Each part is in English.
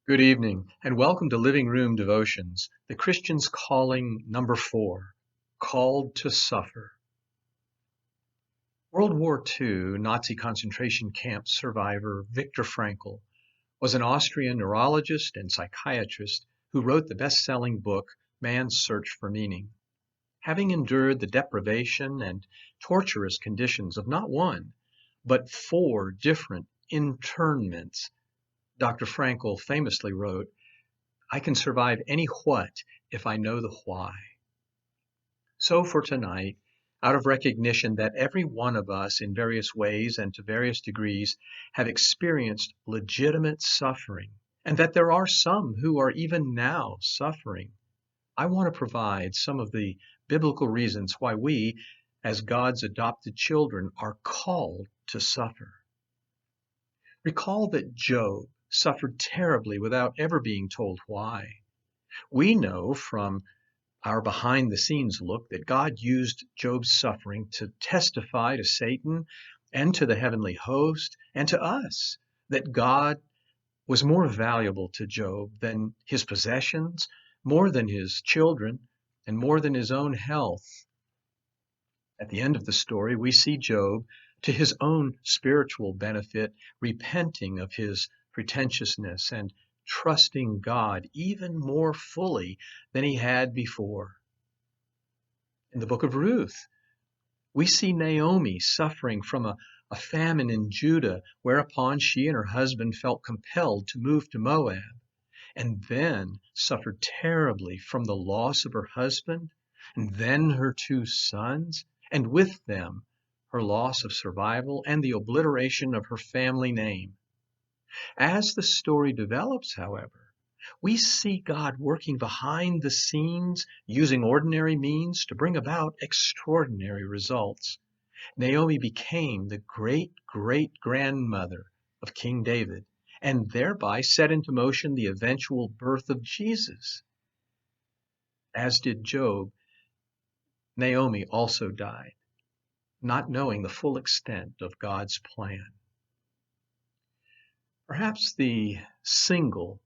Good evening, and welcome to Living Room Devotions, the Christian's Calling number 4, Called to Suffer. World War II Nazi concentration camp survivor Viktor Frankl was an Austrian neurologist and psychiatrist who wrote the best-selling book Man's Search for Meaning. Having endured the deprivation and torturous conditions of not one, but 4 different internments, Dr. Frankl famously wrote, "I can survive any what if I know the why." So for tonight, out of recognition that every one of us in various ways and to various degrees have experienced legitimate suffering, and that there are some who are even now suffering, I want to provide some of the biblical reasons why we, as God's adopted children, are called to suffer. Recall that Job suffered terribly without ever being told why. We know from our behind the scenes look that God used Job's suffering to testify to Satan and to the heavenly host and to us that God was more valuable to Job than his possessions, more than his children, and more than his own health. At the end of the story, we see Job, to his own spiritual benefit, repenting of his pretentiousness and trusting God even more fully than he had before. In the book of Ruth, we see Naomi suffering from a famine in Judah, whereupon she and her husband felt compelled to move to Moab, and then suffered terribly from the loss of her husband, and then her 2 sons, and with them her loss of survival and the obliteration of her family name. As the story develops, however, we see God working behind the scenes, using ordinary means to bring about extraordinary results. Naomi became the great-great-grandmother of King David, and thereby set into motion the eventual birth of Jesus. As did Job, Naomi also died, not knowing the full extent of God's plan. Perhaps the single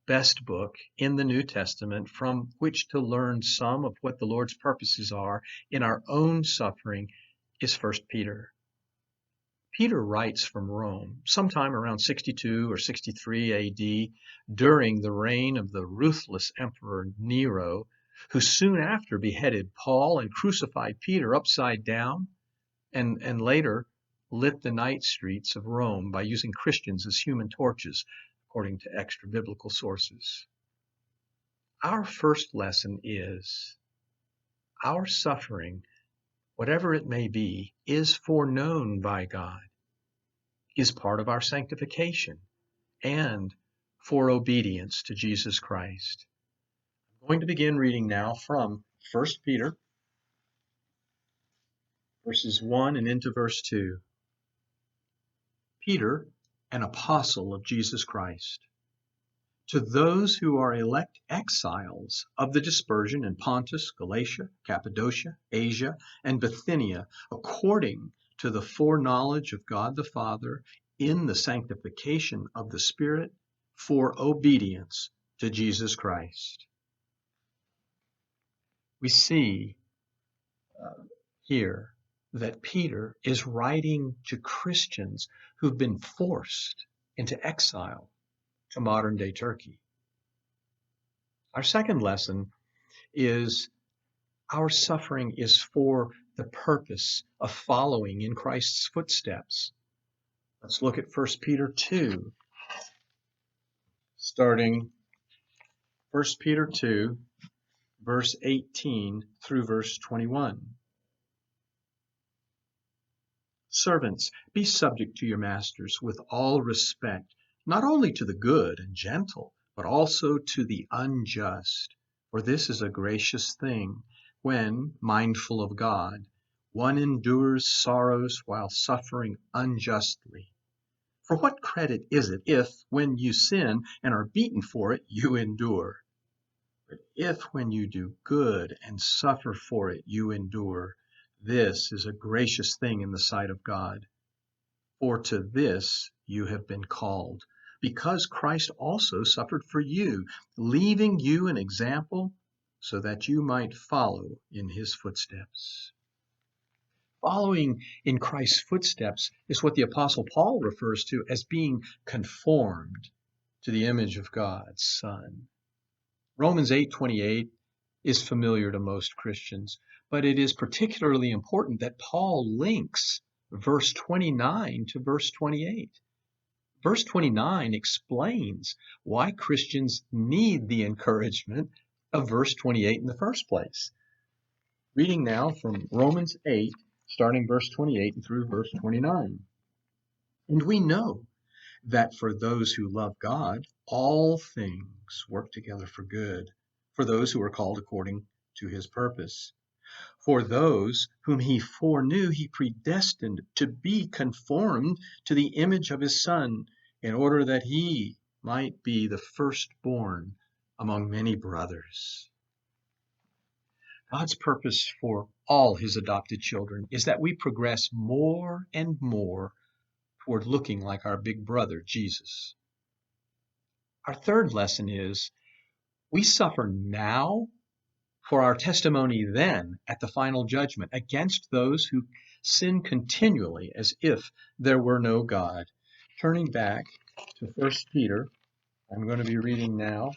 best book in the New Testament from which to learn some of what the Lord's purposes are in our own suffering is 1 Peter. Peter writes from Rome sometime around 62 or 63 AD during the reign of the ruthless Emperor Nero, who soon after beheaded Paul and crucified Peter upside down and later lit the night streets of Rome by using Christians as human torches, according to extra biblical sources. Our first lesson is our suffering, whatever it may be, is foreknown by God, is part of our sanctification, and for obedience to Jesus Christ. I'm going to begin reading now from 1 Peter, verses 1 and into verse 2. Peter, an apostle of Jesus Christ, to those who are elect exiles of the dispersion in Pontus, Galatia, Cappadocia, Asia, and Bithynia, according to the foreknowledge of God the Father, in the sanctification of the Spirit, for obedience to Jesus Christ. We see here that Peter is writing to Christians who've been forced into exile to modern-day Turkey. Our second lesson is our suffering is for the purpose of following in Christ's footsteps. Let's look at 1 Peter 2, starting 1 Peter 2, verse 18 through verse 21. Servants, be subject to your masters with all respect, not only to the good and gentle, but also to the unjust. For this is a gracious thing, when, mindful of God, one endures sorrows while suffering unjustly. For what credit is it if, when you sin and are beaten for it, you endure? But if, when you do good and suffer for it, you endure, this is a gracious thing in the sight of God. For to this you have been called, because Christ also suffered for you, leaving you an example so that you might follow in his footsteps. Following in Christ's footsteps is what the Apostle Paul refers to as being conformed to the image of God's Son. Romans 8:28 is familiar to most Christians, but it is particularly important that Paul links verse 29 to verse 28. Verse 29 explains why Christians need the encouragement of verse 28 in the first place. Reading now from Romans 8, starting verse 28 and through verse 29. And we know that for those who love God, all things work together for good, for those who are called according to his purpose. For those whom he foreknew, he predestined to be conformed to the image of his Son, in order that he might be the firstborn among many brothers. God's purpose for all his adopted children is that we progress more and more toward looking like our big brother, Jesus. Our third lesson is we suffer now for our testimony then at the final judgment against those who sin continually as if there were no God. Turning back to 1 Peter, I'm going to be reading now,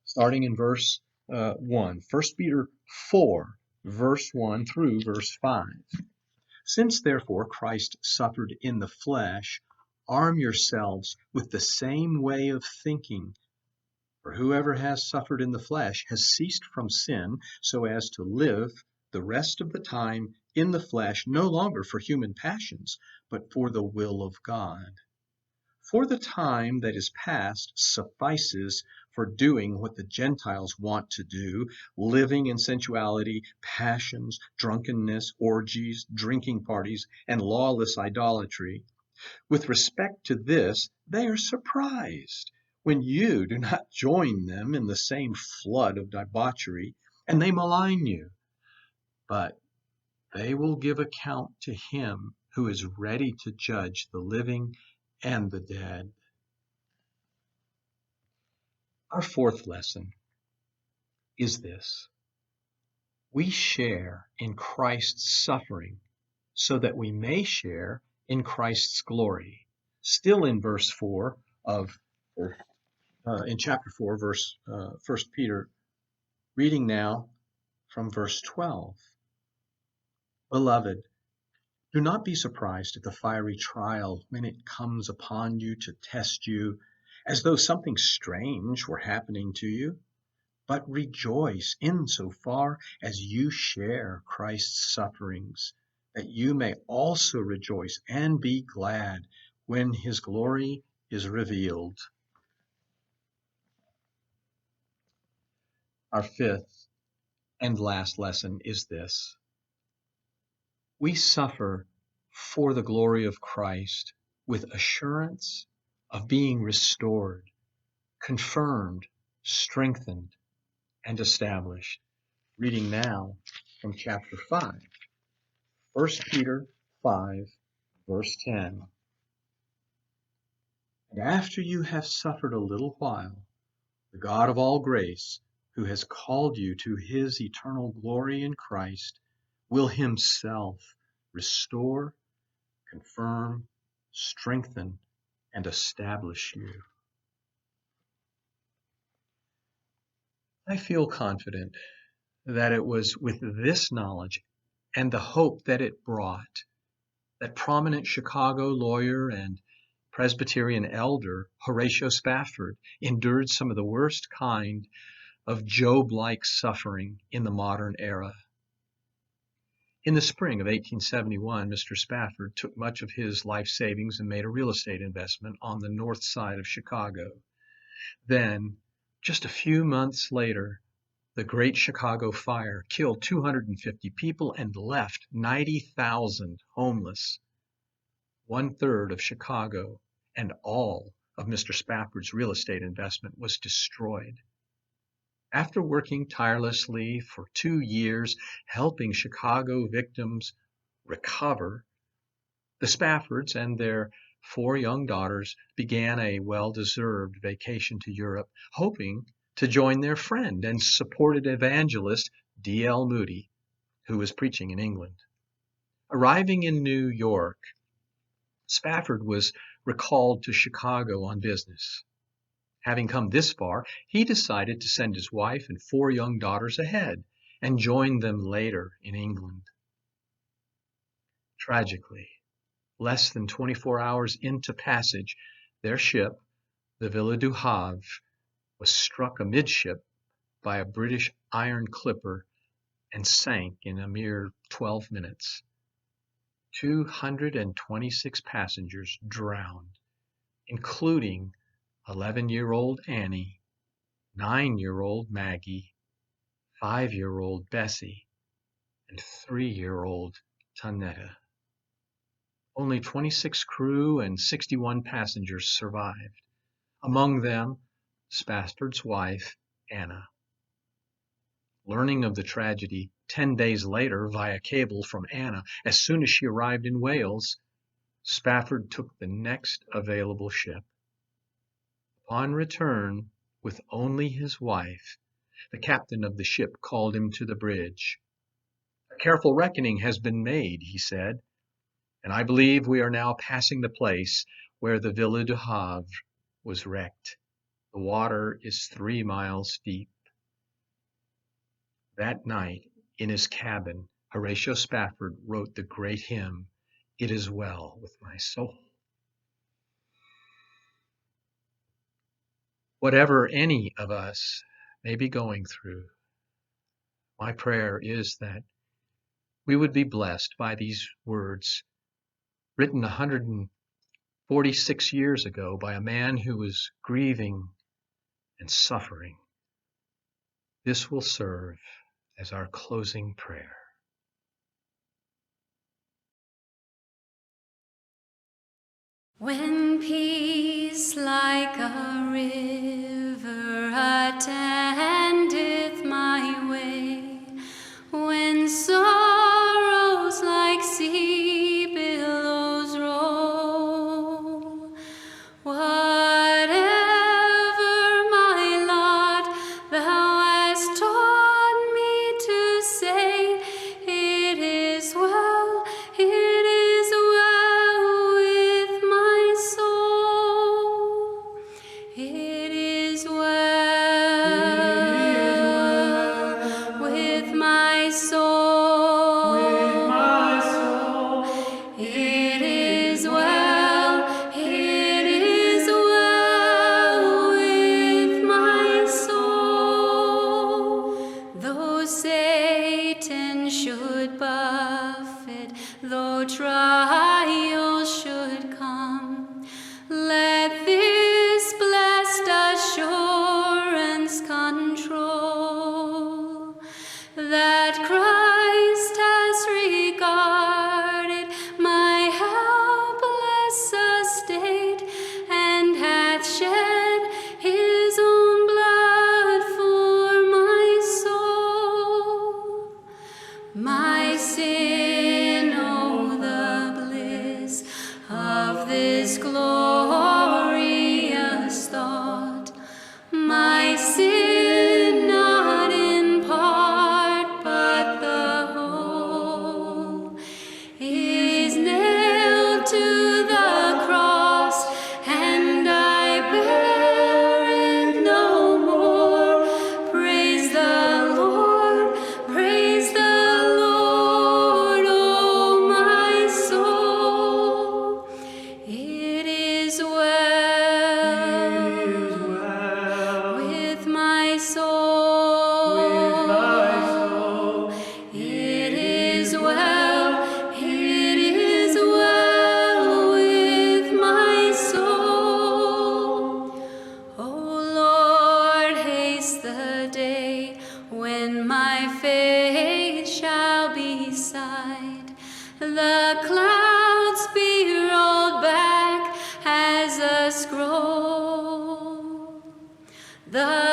starting in verse 1. 1 Peter 4, verse 1 through verse 5. Since therefore Christ suffered in the flesh, arm yourselves with the same way of thinking. For whoever has suffered in the flesh has ceased from sin, so as to live the rest of the time in the flesh, no longer for human passions, but for the will of God. For the time that is past suffices for doing what the Gentiles want to do, living in sensuality, passions, drunkenness, orgies, drinking parties, and lawless idolatry. With respect to this, they are surprised when you do not join them in the same flood of debauchery, and they malign you. But they will give account to him who is ready to judge the living and the dead. Our fourth lesson is this: we share in Christ's suffering so that we may share in Christ's glory. Still in verse 4 of in chapter 4, verse 1 Peter, reading now from verse 12. Beloved, do not be surprised at the fiery trial when it comes upon you to test you, as though something strange were happening to you, but rejoice insofar as you share Christ's sufferings, that you may also rejoice and be glad when his glory is revealed. Our fifth and last lesson is this: we suffer for the glory of Christ with assurance of being restored, confirmed, strengthened, and established. Reading now from chapter 5, 1 Peter 5, verse 10. And after you have suffered a little while, the God of all grace, who has called you to his eternal glory in Christ, will himself restore, confirm, strengthen, and establish you. I feel confident that it was with this knowledge and the hope that it brought that prominent Chicago lawyer and Presbyterian elder Horatio Spafford endured some of the worst kind of Job-like suffering in the modern era. In the spring of 1871, Mr. Spafford took much of his life savings and made a real estate investment on the north side of Chicago. Then, just a few months later, the Great Chicago Fire killed 250 people and left 90,000 homeless. 1/3 of Chicago and all of Mr. Spafford's real estate investment was destroyed. After working tirelessly for 2 years, helping Chicago victims recover, the Spaffords and their 4 young daughters began a well-deserved vacation to Europe, hoping to join their friend and supported evangelist D.L. Moody, who was preaching in England. Arriving in New York, Spafford was recalled to Chicago on business. Having come this far, he decided to send his wife and 4 young daughters ahead and join them later in England. Tragically, less than 24 hours into passage, their ship, the Villa du Havre, was struck amidship by a British iron clipper and sank in a mere 12 minutes. 226 passengers drowned, including 11-year-old Annie, 9-year-old Maggie, 5-year-old Bessie, and 3-year-old Tanetta. Only 26 crew and 61 passengers survived, among them Spafford's wife, Anna. Learning of the tragedy 10 days later via cable from Anna, as soon as she arrived in Wales, Spafford took the next available ship. Upon return, with only his wife, the captain of the ship called him to the bridge. "A careful reckoning has been made," he said, "and I believe we are now passing the place where the Villa du Havre was wrecked. The water is 3 miles deep." That night, in his cabin, Horatio Spafford wrote the great hymn, "It Is Well With My Soul." Whatever any of us may be going through, my prayer is that we would be blessed by these words, written 146 years ago by a man who was grieving and suffering. This will serve as our closing prayer. When peace like a river attendeth my way, when sorrows like sea billows roll, whatever my lot, thou hast taught me to say, it is well, it is well with my soul. It is well with my soul. It is well, it is well with my soul. Though Satan should buffet, though trials should come, let this blessed assurance control, that Christ has regarded my helpless estate, and hath shed his own blood for my soul. My sin, oh, the bliss of this glorious thought. My sin, not in part, but the whole, is nailed to the cross, and I bear it no more. Praise the Lord, oh my soul. It is well with my soul. It is well, it is well with my soul. O Lord, haste the day when my faith shall be sight, the clouds be rolled back as a scroll, the